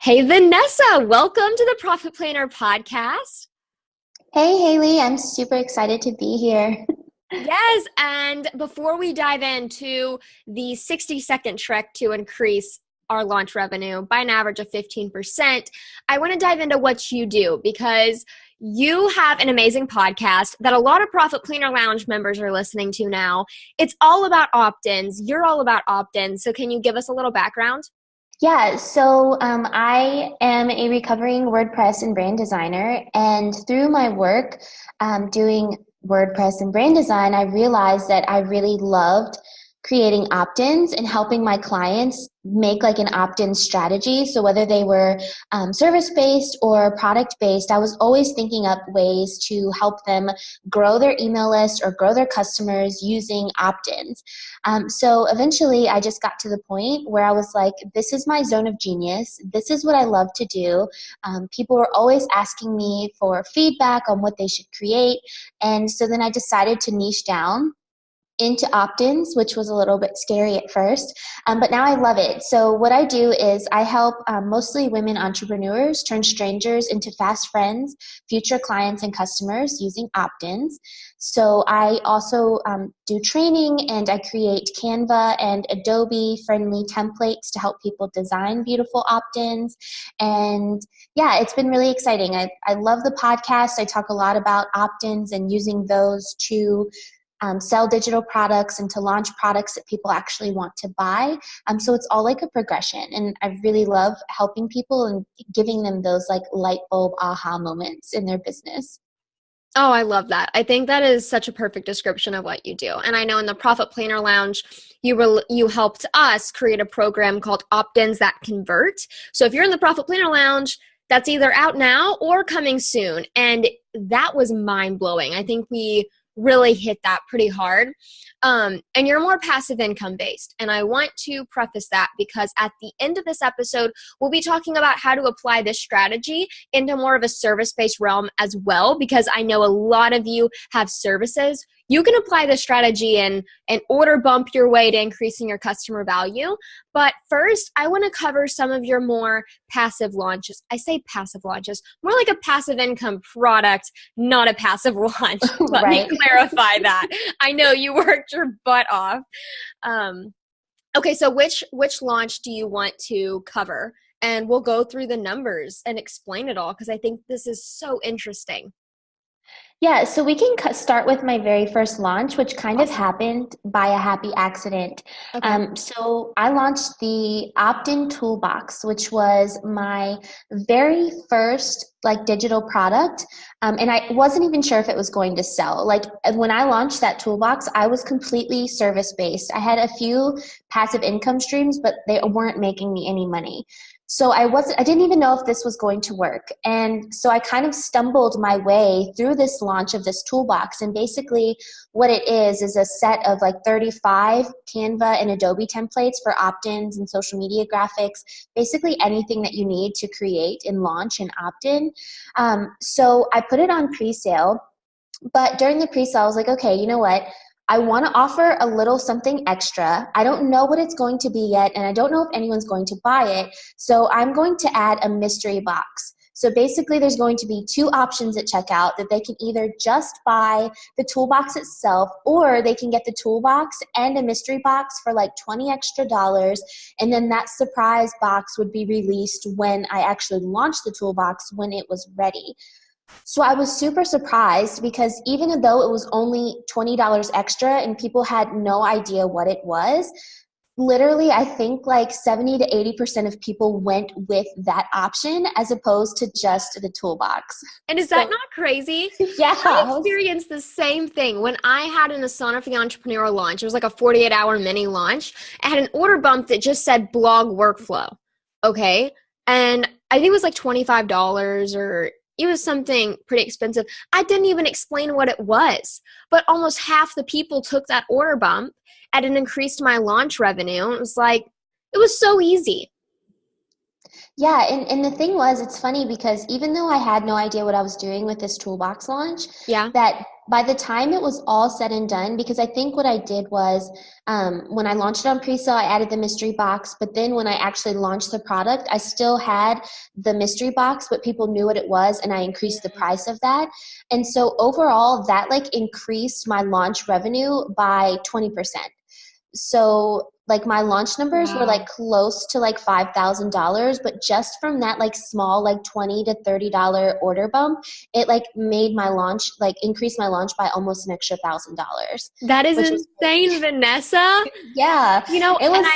Hey, Vanessa, welcome to the Profit Planner podcast. Hey, Haley, I'm super excited to be here. Yes, and before we dive into the 60-second trick to increase our launch revenue by an average of 15%, I want to dive into what you do because you have an amazing podcast that a lot of Profit Planner Lounge members are listening to now. It's all about opt-ins. You're all about opt-ins. So can you give us a little background? I am a recovering WordPress and brand designer, and through my work doing WordPress and brand design, I realized that I really loved creating opt-ins and helping my clients make like an opt-in strategy. So whether they were service-based or product-based, I was always thinking up ways to help them grow their email list or grow their customers using opt-ins. So eventually I just got to the point where I was like, this is my zone of genius. This is what I love to do. People were always asking me for feedback on what they should create. And so then I decided to niche down into opt-ins, which was a little bit scary at first, but now I love it. So what I do is I help mostly women entrepreneurs turn strangers into fast friends, future clients, and customers using opt-ins. So I also do training, and I create Canva and Adobe friendly templates to help people design beautiful opt-ins. And yeah, it's been really exciting. I love the podcast. I talk a lot about opt-ins and using those to sell digital products and to launch products that people actually want to buy. So it's all like a progression, and I really love helping people and giving them those like light bulb aha moments in their business. Oh, I love that. I think that is such a perfect description of what you do. And I know in the Profit Planner Lounge, you helped us create a program called Opt-ins That Convert. So if you're in the Profit Planner Lounge, that's either out now or coming soon. And that was mind-blowing. I think we really hit that pretty hard. And you're more passive income based. And I want to preface that because at the end of this episode, we'll be talking about how to apply this strategy into more of a service-based realm as well, because I know a lot of you have services. You can apply this strategy and order bump your way to increasing your customer value. But first, I want to cover some of your more passive launches. I say passive launches, more like a passive income product, not a passive launch. Let Right. me clarify that. I know you worked your butt off. Okay, so which launch do you want to cover? And we'll go through the numbers and explain it all because I think this is so interesting. Yeah, so we can start with my very first launch, which kind of Awesome. happened by a happy accident. Okay. So I launched the opt-in toolbox, which was my very first like digital product. And I wasn't even sure if it was going to sell. Like when I launched that toolbox, I was completely service-based. I had a few passive income streams, but they weren't making me any money. So I didn't even know if this was going to work. And so I kind of stumbled my way through this launch of this toolbox. And basically what it is a set of like 35 Canva and Adobe templates for opt-ins and social media graphics, basically anything that you need to create and launch an opt-in. So I put it on pre-sale, but during the pre-sale, I was like, okay, you know what? I want to offer a little something extra. I don't know what it's going to be yet, and I don't know if anyone's going to buy it. So I'm going to add a mystery box. So basically there's going to be two options at checkout that they can either just buy the toolbox itself, or they can get the toolbox and a mystery box for like $20 extra. And then that surprise box would be released when I actually launched the toolbox when it was ready. So I was super surprised because even though it was only $20 extra and people had no idea what it was, literally I think like 70 to 80% of people went with that option as opposed to just the toolbox. And is that not crazy? Yeah. I experienced the same thing when I had an Asana for the Entrepreneur launch. It was like a 48-hour mini launch. I had an order bump that just said blog workflow. Okay. And I think it was like $25 or it was something pretty expensive. I didn't even explain what it was, but almost half the people took that order bump and it increased my launch revenue. It was like, it was so easy. Yeah, and the thing was, it's funny because even though I had no idea what I was doing with this toolbox launch, Yeah. that by the time it was all said and done, because I think what I did was when I launched it on pre-sale, I added the mystery box. But then when I actually launched the product, I still had the mystery box, but people knew what it was, and I increased the price of that. And so overall, that like increased my launch revenue by 20%. So like my launch numbers were like Wow. close to like $5,000, but just from that like small like $20 to $30 order bump, it like made my launch like increased my launch by almost an extra $1,000, That is which was insane, crazy. Vanessa. Yeah, You know, it and was.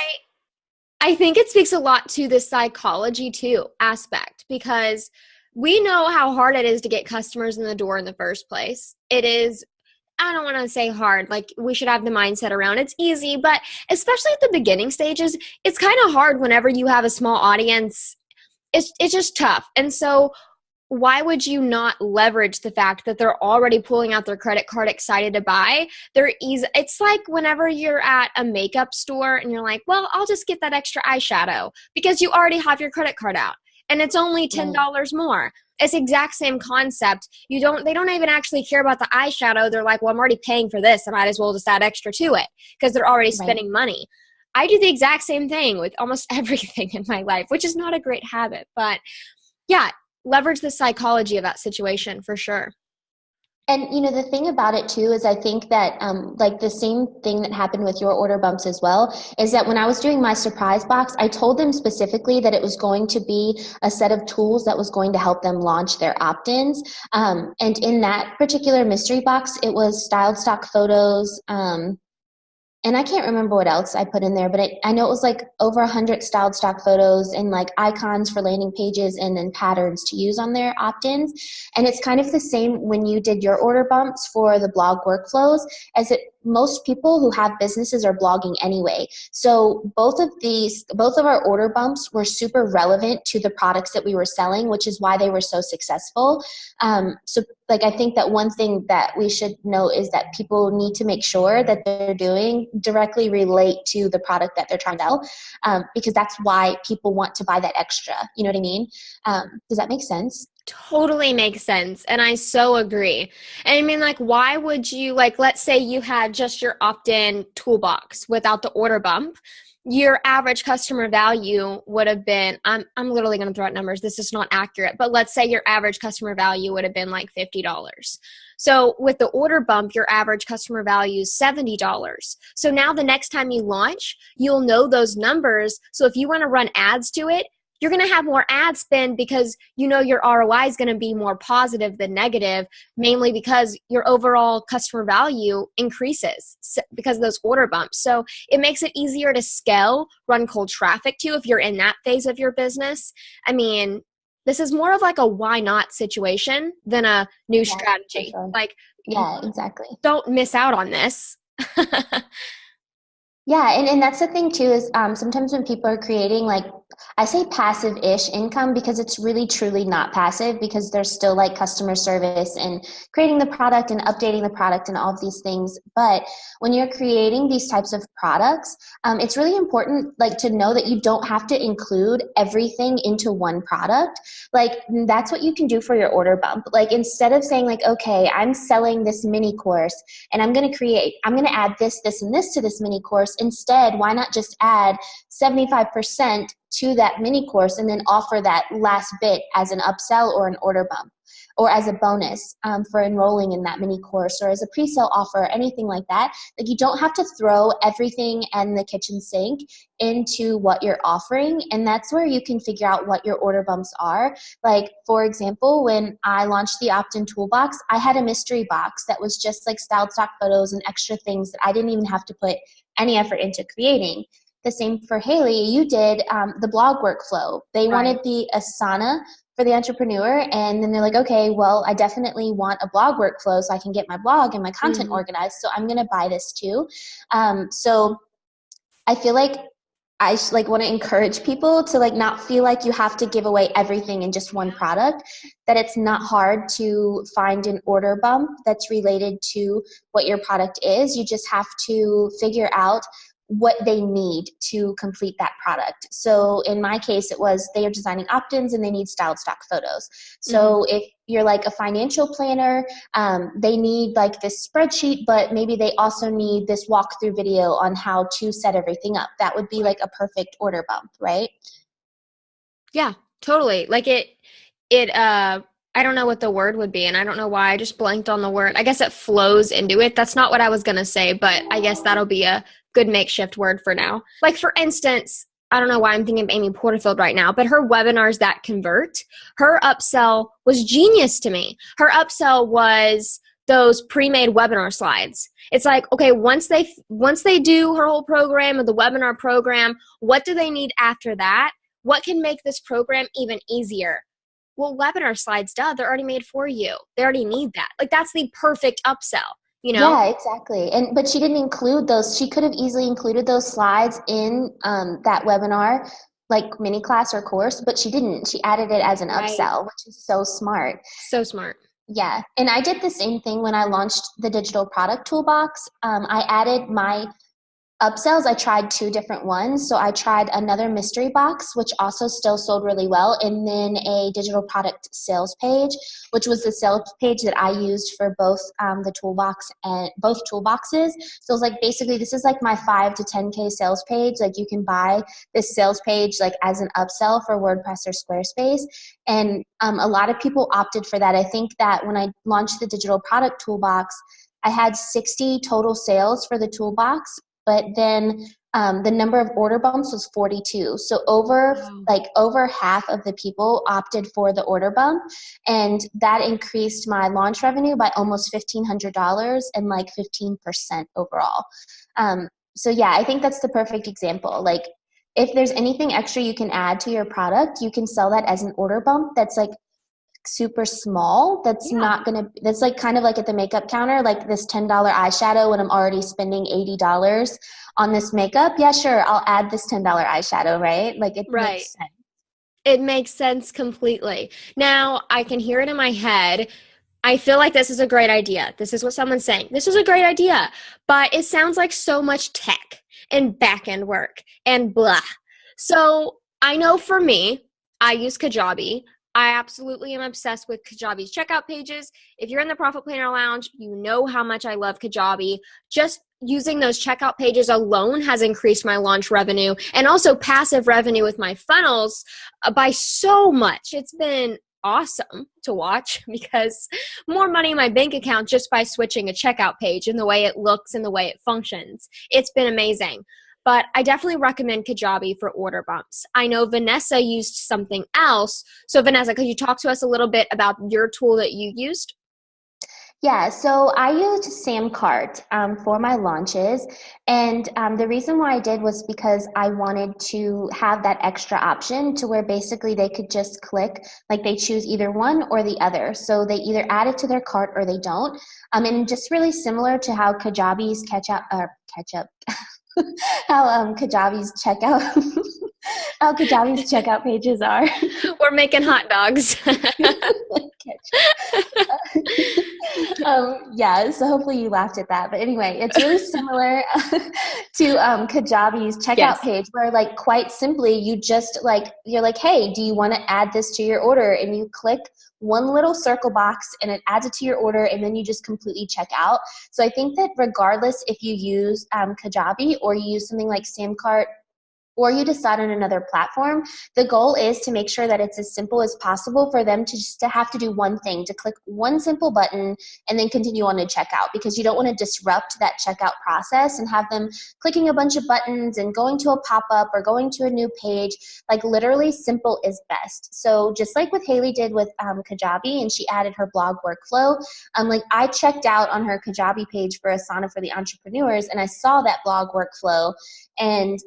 I think it speaks a lot to the psychology too aspect because we know how hard it is to get customers in the door in the first place. It is, I don't want to say hard, like we should have the mindset around it's easy, but especially at the beginning stages, it's kind of hard whenever you have a small audience. It's just tough. And so why would you not leverage the fact that they're already pulling out their credit card excited to buy? They're easy. It's like whenever you're at a makeup store and you're like, well, I'll just get that extra eyeshadow because you already have your credit card out and it's only Right, $10 more. It's the exact same concept. They don't even actually care about the eyeshadow. They're like, well, I'm already paying for this. I might as well just add extra to it because they're already right. spending money. I do the exact same thing with almost everything in my life, which is not a great habit, but yeah, leverage the psychology of that situation for sure. And you know, the thing about it too is I think that like the same thing that happened with your order bumps as well is that when I was doing my surprise box, I told them specifically that it was going to be a set of tools that was going to help them launch their opt-ins. And in that particular mystery box, it was styled stock photos, and I can't remember what else I put in there, but I know it was like over 100 styled stock photos and like icons for landing pages and then patterns to use on their opt-ins. And it's kind of the same when you did your order bumps for the blog workflows, as it most people who have businesses are blogging anyway. So both of our order bumps were super relevant to the products that we were selling, which is why they were so successful. So like I think that one thing that we should know is that people need to make sure that they're doing directly relate to the product that they're trying to sell, because that's why people want to buy that extra. You know what I mean? Does that make sense? Totally makes sense. And I so agree. And I mean, like, why would you, like, let's say you had just your opt in toolbox without the order bump. Your average customer value would have been, I'm literally going to throw out numbers. This is not accurate, but let's say your average customer value would have been like $50. So with the order bump, your average customer value is $70. So now the next time you launch, you'll know those numbers. So if you want to run ads to it, you're going to have more ad spend because you know your ROI is going to be more positive than negative, mainly because your overall customer value increases because of those order bumps. So it makes it easier to scale, run cold traffic too if you're in that phase of your business. I mean, this is more of like a why not situation than a new Yeah, for strategy. sure. Like, Yeah, exactly. don't miss out on this. Yeah, and that's the thing too is sometimes when people are creating like I say passive-ish income because it's really truly not passive because there's still like customer service and creating the product and updating the product and all of these things. But when you're creating these types of products, it's really important like to know that you don't have to include everything into one product. Like that's what you can do for your order bump. Like instead of saying like, okay, I'm selling this mini course and I'm going to add this, this, and this to this mini course. Instead, why not just add 75% to that mini course and then offer that last bit as an upsell or an order bump or as a bonus for enrolling in that mini course or as a pre-sale offer, anything like that. Like you don't have to throw everything and the kitchen sink into what you're offering. And that's where you can figure out what your order bumps are. Like, for example, when I launched the opt-in toolbox, I had a mystery box that was just like styled stock photos and extra things that I didn't even have to put any effort into creating. The same for Haley. You did the blog workflow. They Right. wanted the Asana for the entrepreneur, and then they're like, okay, well, I definitely want a blog workflow so I can get my blog and my content Mhm. organized. So I'm going to buy this too. So I feel like like want to encourage people to like not feel like you have to give away everything in just one product, that it's not hard to find an order bump that's related to what your product is. You just have to figure out what they need to complete that product. So in my case, it was they are designing opt-ins and they need styled stock photos. So if you're like a financial planner, they need like this spreadsheet, but maybe they also need this walkthrough video on how to set everything up. That would be like a perfect order bump, right? Yeah, totally. Like I don't know what the word would be, and I don't know why I just blanked on the word. I guess it flows into it. That's not what I was gonna say, but I guess that'll be a good makeshift word for now. Like for instance, I don't know why I'm thinking of Amy Porterfield right now, but her webinars that convert, her upsell was genius to me. Her upsell was those pre-made webinar slides. It's like, okay, once they do her whole program or the webinar program, what do they need after that? What can make this program even easier? Well, webinar slides, duh, they're already made for you. They already need that. Like that's the perfect upsell, you know? Yeah, exactly. And but she didn't include those. She could have easily included those slides in that webinar, like mini class or course, but she didn't. She added it as an Right. upsell, which is so smart. So smart. Yeah, and I did the same thing when I launched the digital product toolbox. I added my upsells. I tried two different ones. So I tried another mystery box, which also still sold really well, and then a digital product sales page, which was the sales page that I used for both the toolbox and both toolboxes. So it was like basically this is like my 5 to 10K sales page. Like you can buy this sales page like as an upsell for WordPress or Squarespace. And a lot of people opted for that. I think that when I launched the digital product toolbox, I had 60 total sales for the toolbox, but then the number of order bumps was 42. So Wow. over half of the people opted for the order bump, and that increased my launch revenue by almost $1,500 and like 15% overall. So yeah, I think that's the perfect example. Like if there's anything extra you can add to your product, you can sell that as an order bump that's like super small, that's Yeah. not gonna, that's like kind of like at the makeup counter, like this $10 eyeshadow when I'm already spending $80 on this makeup. Yeah, sure, I'll add this $10 eyeshadow, right? Like it Right. makes sense. It makes sense completely. Now, I can hear it in my head. I feel like this is a great idea. This is what someone's saying. This is a great idea, but it sounds like so much tech and back end work and blah. So I know for me, I use Kajabi. I absolutely am obsessed with Kajabi's checkout pages. If you're in the Profit Planner Lounge, you know how much I love Kajabi. Just using those checkout pages alone has increased my launch revenue and also passive revenue with my funnels by so much. It's been awesome to watch because more money in my bank account just by switching a checkout page and the way it looks and the way it functions. It's been amazing. But I definitely recommend Kajabi for order bumps. I know Vanessa used something else. So Vanessa, could you talk to us a little bit about your tool that you used? Yeah, so I used Samcart for my launches, and the reason why I did was because I wanted to have that extra option to where basically they could just click, like they choose either one or the other. So they either add it to their cart or they don't. And just really similar to how Kajabi's ketchup, how Kajabi's checkout, how Kajabi's checkout pages are. We're making hot dogs. Yeah, so hopefully you laughed at that. But anyway, it's really similar to Kajabi's checkout Yes. page where like quite simply you just like, you're like, hey, do you want to add this to your order? And you click one little circle box and it adds it to your order and then you just completely check out. So I think that regardless if you use Kajabi or you use something like Samcart or you decide on another platform, the goal is to make sure that it's as simple as possible for them to just to have to do one thing, to click one simple button and then continue on to checkout, because you don't want to disrupt that checkout process and have them clicking a bunch of buttons and going to a pop-up or going to a new page. Like literally simple is best. So just like what Haley did with Kajabi and she added her blog workflow, like I checked out on her Kajabi page for Asana for the Entrepreneurs and I saw that blog workflow, and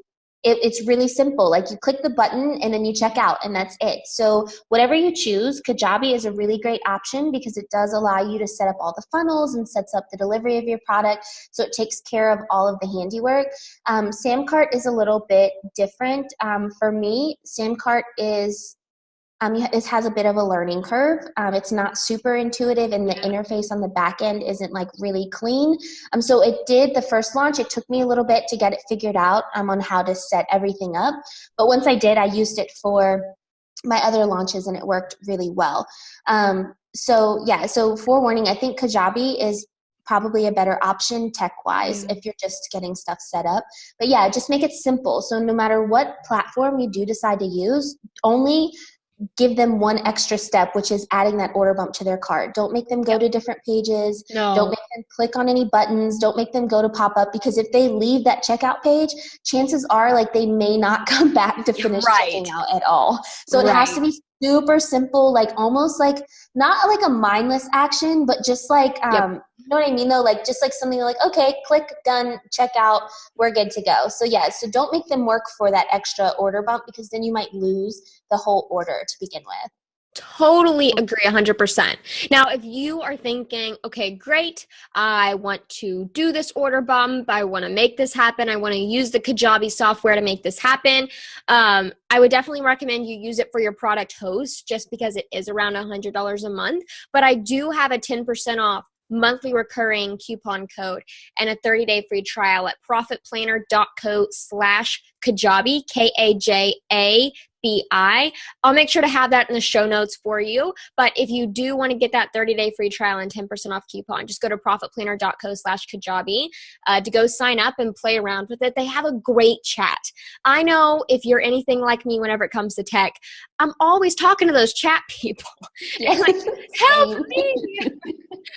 it's really simple. Like you click the button and then you check out and that's it. So whatever you choose, Kajabi is a really great option because it does allow you to set up all the funnels and sets up the delivery of your product. So it takes care of all of the handiwork. Samcart is a little bit different. For me, Samcart is it has a bit of a learning curve. It's not super intuitive, and the interface on the back end isn't like really clean. So it did the first launch. It took me a little bit to get it figured out on how to set everything up. But once I did, I used it for my other launches, and it worked really well. So forewarning, I think Kajabi is probably a better option tech-wise if you're just getting stuff set up. But yeah, just make it simple. So no matter what platform you do decide to use, only give them one extra step, which is adding that order bump to their cart. Don't make them go to different pages. No. Don't make them click on any buttons. Don't make them go to pop up, because if they leave that checkout page, chances are like they may not come back to finish checking out at all. So it has to be super simple, like almost like not like a mindless action, but just like, you know what I mean though? Like just like something like, okay, click, done, check out, we're good to go. So yeah, so don't make them work for that extra order bump, because then you might lose the whole order to begin with. Totally agree 100%. Now, if you are thinking, okay, great, I want to do this order bump, I want to make this happen, I want to use the Kajabi software to make this happen, I would definitely recommend you use it for your product host, just because it is around $100 a month. But I do have a 10% off monthly recurring coupon code and a 30-day free trial at profitplanner.co/Kajabi, Kajabi. I'll make sure to have that in the show notes for you. But if you do want to get that 30-day free trial and 10% off coupon, just go to profitplanner.co/Kajabi to go sign up and play around with it. They have a great chat. I know if you're anything like me whenever it comes to tech, I'm always talking to those chat people. And like, help me.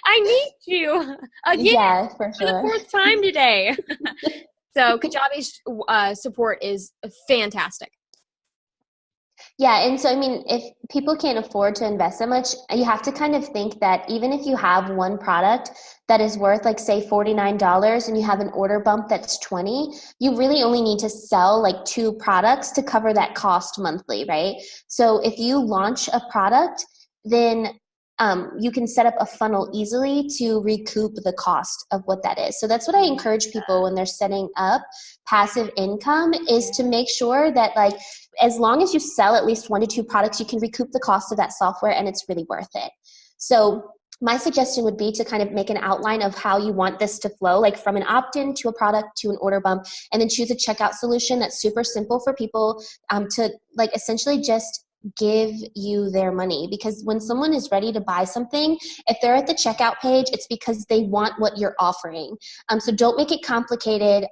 I need you again For the fourth time today. So Kajabi's support is fantastic. Yeah, and so I mean, if people can't afford to invest that much, you have to kind of think that even if you have one product that is worth like say $49 and you have an order bump that's $20, you really only need to sell like 2 products to cover that cost monthly, right? So if you launch a product, then you can set up a funnel easily to recoup the cost of what that is. So that's what I encourage people when they're setting up passive income, is to make sure that like as long as you sell at least 1 to 2 products, you can recoup the cost of that software, and it's really worth it. So my suggestion would be to kind of make an outline of how you want this to flow, like from an opt-in to a product to an order bump, and then choose a checkout solution that's super simple for people to like essentially just give you their money. Because when someone is ready to buy something, if they're at the checkout page, it's because they want what you're offering. So don't make it complicated.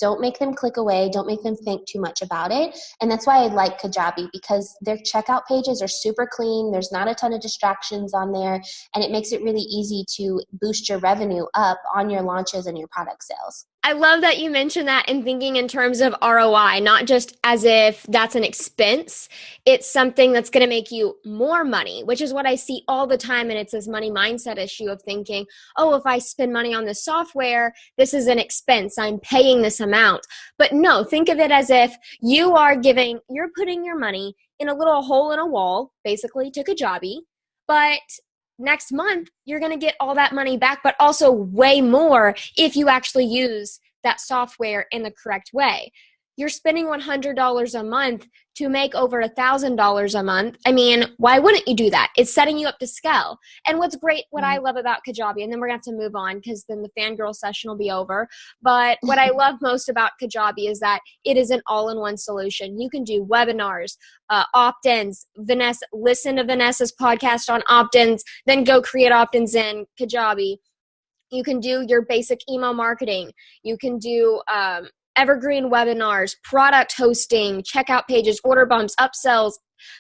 Don't make them click away. Don't make them think too much about it. And that's why I like Kajabi, because their checkout pages are super clean. There's not a ton of distractions on there, and it makes it really easy to boost your revenue up on your launches and your product sales. I love that you mentioned that, and thinking in terms of ROI, not just as if that's an expense. It's something that's going to make you more money, which is what I see all the time. And it's this money mindset issue of thinking, oh, if I spend money on this software, this is an expense. I'm paying this amount. But no, think of it as if you're putting your money in a little hole in a wall, basically, to Kajabi. But next month, you're going to get all that money back, but also way more if you actually use that software in the correct way. You're spending $100 a month to make over $1,000 a month. I mean, why wouldn't you do that? It's setting you up to scale. And what I love about Kajabi, and then we're going to have to move on because then the fangirl session will be over. But what I love most about Kajabi is that it is an all-in-one solution. You can do webinars, opt-ins. Listen to Vanessa's podcast on opt-ins, then go create opt-ins in Kajabi. You can do your basic email marketing. You can do evergreen webinars, product hosting, checkout pages, order bumps, upsells,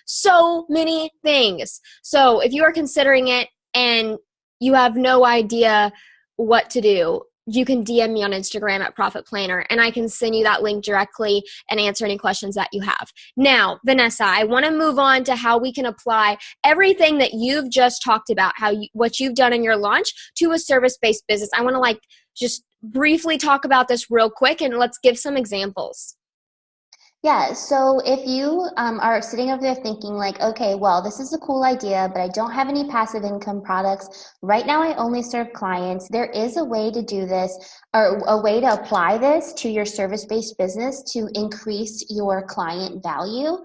so many things. So if you are considering it and you have no idea what to do, you can DM me on Instagram at Profit Planner, and I can send you that link directly and answer any questions that you have. Now, Vanessa, I want to move on to how we can apply everything that you've just talked about, what you've done in your launch, to a service-based business. I want to just briefly talk about this real quick, and let's give some examples. Yeah, so if you are sitting over there thinking like, okay, well, this is a cool idea, but I don't have any passive income products. Right now, I only serve clients. There is a way to do this, or a way to apply this to your service-based business to increase your client value.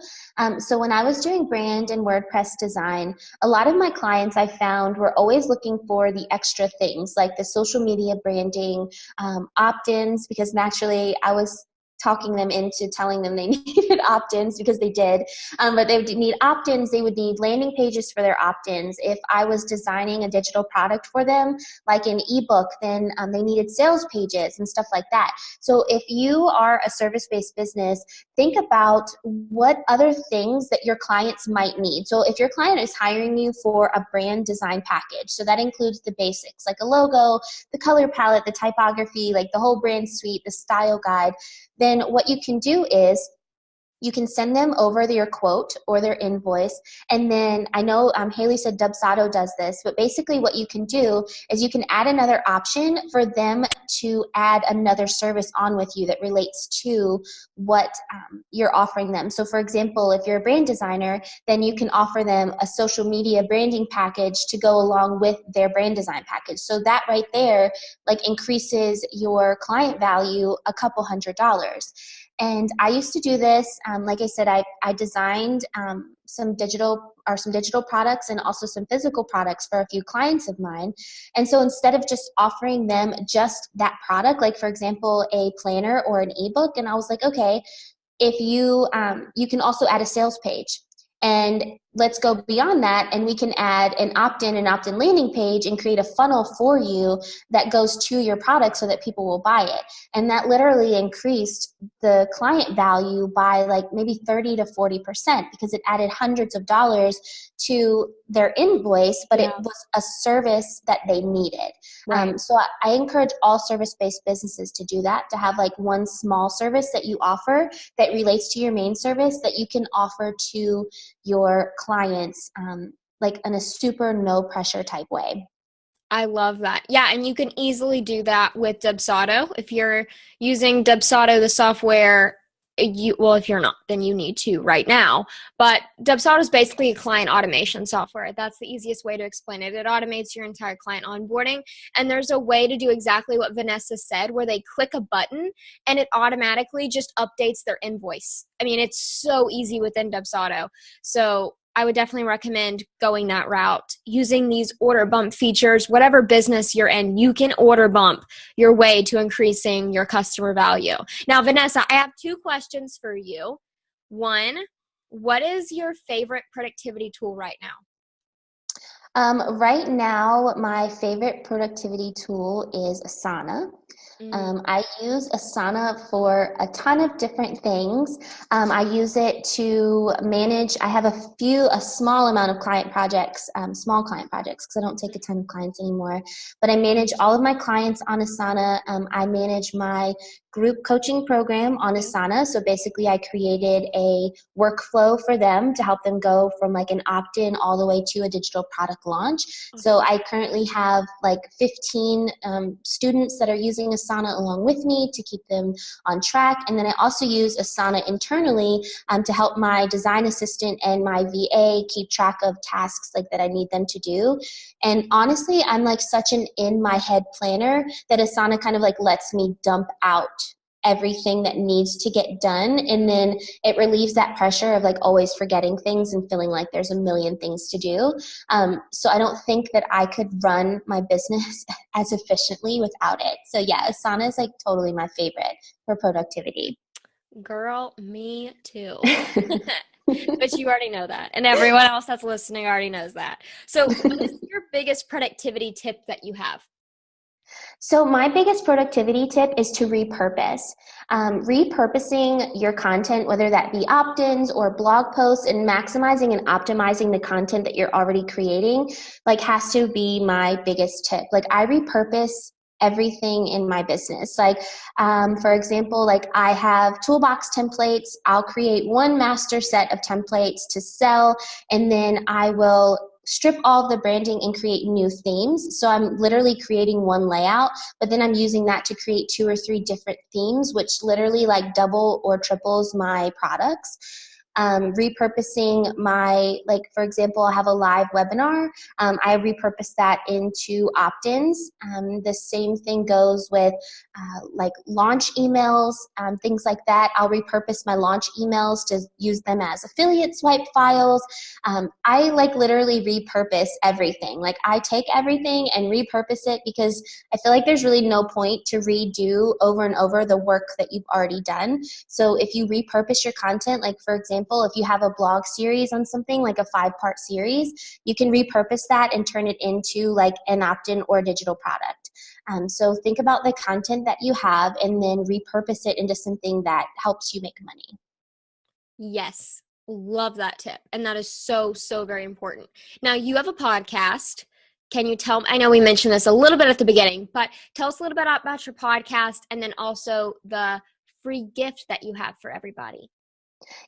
So when I was doing brand and WordPress design, a lot of my clients I found were always looking for the extra things like the social media branding, opt-ins, because naturally I was talking them into telling them they needed opt-ins because they did. But they would need opt-ins. They would need landing pages for their opt-ins. If I was designing a digital product for them, like an ebook, then they needed sales pages and stuff like that. So if you are a service-based business, think about what other things that your clients might need. So if your client is hiring you for a brand design package, so that includes the basics like a logo, the color palette, the typography, like the whole brand suite, the style guide, then what you can do is you can send them over their quote or their invoice. And then I know Haley said Dubsado does this, but basically what you can do is you can add another option for them to add another service on with you that relates to what you're offering them. So for example, if you're a brand designer, then you can offer them a social media branding package to go along with their brand design package. So that right there like increases your client value a couple $100s. And I used to do this. Like I said, I designed some digital products and also some physical products for a few clients of mine. And so instead of just offering them just that product, like for example, a planner or an ebook, and I was like, okay, if you can also add a sales page. And let's go beyond that, and we can add an opt-in and opt-in landing page and create a funnel for you that goes to your product so that people will buy it. And that literally increased the client value by like maybe 30 to 40% because it added hundreds of dollars to their invoice, but it was a service that they needed. Right. So I encourage all service-based businesses to do that, to have like one small service that you offer that relates to your main service that you can offer to your clients like in a super no pressure type way. I love that. Yeah, and you can easily do that with Dubsado. If you're using Dubsado, the software, if you're not, then you need to right now. But Dubsado is basically a client automation software. That's the easiest way to explain it. It automates your entire client onboarding, and there's a way to do exactly what Vanessa said, where they click a button and it automatically just updates their invoice. I mean, it's so easy within Dubsado. So I would definitely recommend going that route, using these order bump features. Whatever business you're in, you can order bump your way to increasing your customer value. Now, Vanessa, I have two questions for you. One, what is your favorite productivity tool right now? Right now, my favorite productivity tool is Asana. Mm, I use Asana for a ton of different things. I use it to manage, I have a small amount of client projects, small client projects, because I don't take a ton of clients anymore. But I manage all of my clients on Asana. I manage my group coaching program on yeah. Asana. So basically, I created a workflow for them to help them go from like an opt-in all the way to a digital product launch. So Awesome. I currently have like 15 students that are using Asana along with me to keep them on track. And then I also use Asana internally to help my design assistant and my VA keep track of tasks like that I need them to do. And honestly, I'm like such an in my head planner that Asana kind of like lets me dump out everything that needs to get done, and then it relieves that pressure of like always forgetting things and feeling like there's a million things to do. So I don't think that I could run my business as efficiently without it. So yeah, Asana is like totally my favorite for productivity. Girl, me too. But you already know that. And everyone else that's listening already knows that. So, what is your biggest productivity tip that you have? So my biggest productivity tip is to repurpose. Repurposing your content, whether that be opt-ins or blog posts, and maximizing and optimizing the content that you're already creating, like has to be my biggest tip. Like I repurpose everything in my business. Like, for example, like I have toolbox templates. I'll create one master set of templates to sell, and then I will strip all the branding and create new themes. So I'm literally creating one layout, but then I'm using that to create 2 or 3 different themes, which literally like double or triples my products. Repurposing my, like, for example, I have a live webinar. I repurpose that into opt-ins. The same thing goes with like launch emails, things like that. I'll repurpose my launch emails to use them as affiliate swipe files. I like literally repurpose everything. Like I take everything and repurpose it because I feel like there's really no point to redo over and over the work that you've already done. So if you repurpose your content, like for example, if you have a blog series on something like a 5-part series, you can repurpose that and turn it into like an opt-in or a digital product. So think about the content that you have and then repurpose it into something that helps you make money. Yes. Love that tip. And that is so, so very important. Now, you have a podcast. Can you tell me, I know we mentioned this a little bit at the beginning, but tell us a little bit about your podcast and then also the free gift that you have for everybody.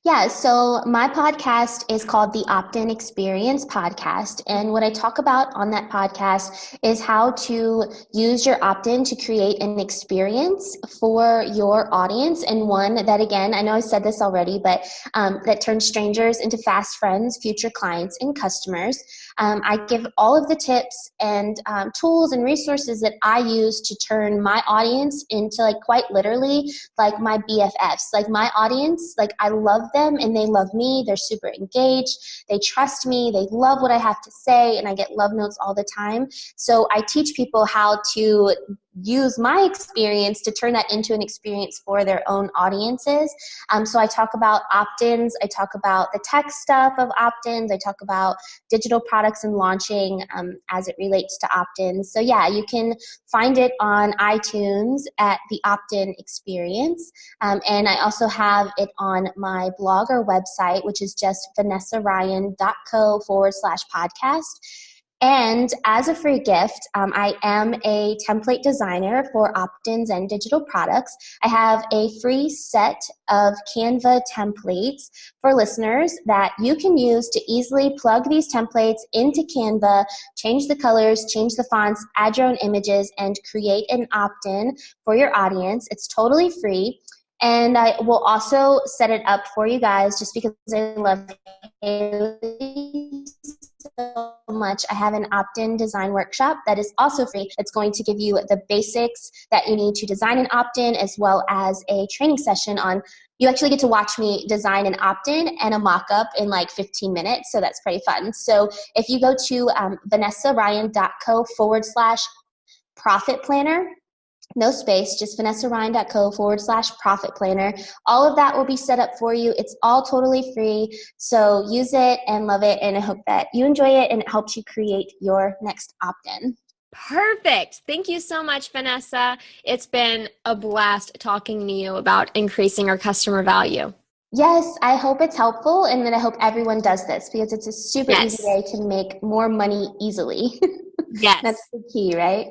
Yeah, so my podcast is called the Opt-in Experience Podcast. And what I talk about on that podcast is how to use your opt-in to create an experience for your audience. And one that, again, I know I said this already, but that turns strangers into fast friends, future clients, and customers. I give all of the tips and tools and resources that I use to turn my audience into, like, quite literally, like my BFFs. Like my audience, like I love them and they love me. They're super engaged. They trust me. They love what I have to say, and I get love notes all the time. So I teach people how to use my experience to turn that into an experience for their own audiences. So I talk about opt-ins. I talk about the tech stuff of opt-ins. I talk about digital products and launching as it relates to opt-ins. So yeah, you can find it on iTunes at the Opt-in Experience. And I also have it on my blog or website, which is just vanessaryan.co/podcast. And as a free gift, I am a template designer for opt-ins and digital products. I have a free set of Canva templates for listeners that you can use to easily plug these templates into Canva, change the colors, change the fonts, add your own images, and create an opt-in for your audience. It's totally free. And I will also set it up for you guys just because I love it so much. I have an opt-in design workshop that is also free. It's going to give you the basics that you need to design an opt-in, as well as a training session on, you actually get to watch me design an opt-in and a mock-up in like 15 minutes. So that's pretty fun. So if you go to vanessaryan.co/profit planner, no space, just vanessaryan.co/profit planner. All of that will be set up for you. It's all totally free. So use it and love it. And I hope that you enjoy it and it helps you create your next opt-in. Perfect. Thank you so much, Vanessa. It's been a blast talking to you about increasing our customer value. Yes, I hope it's helpful, and then I hope everyone does this because it's a super easy way to make more money easily. Yes. That's the key, right?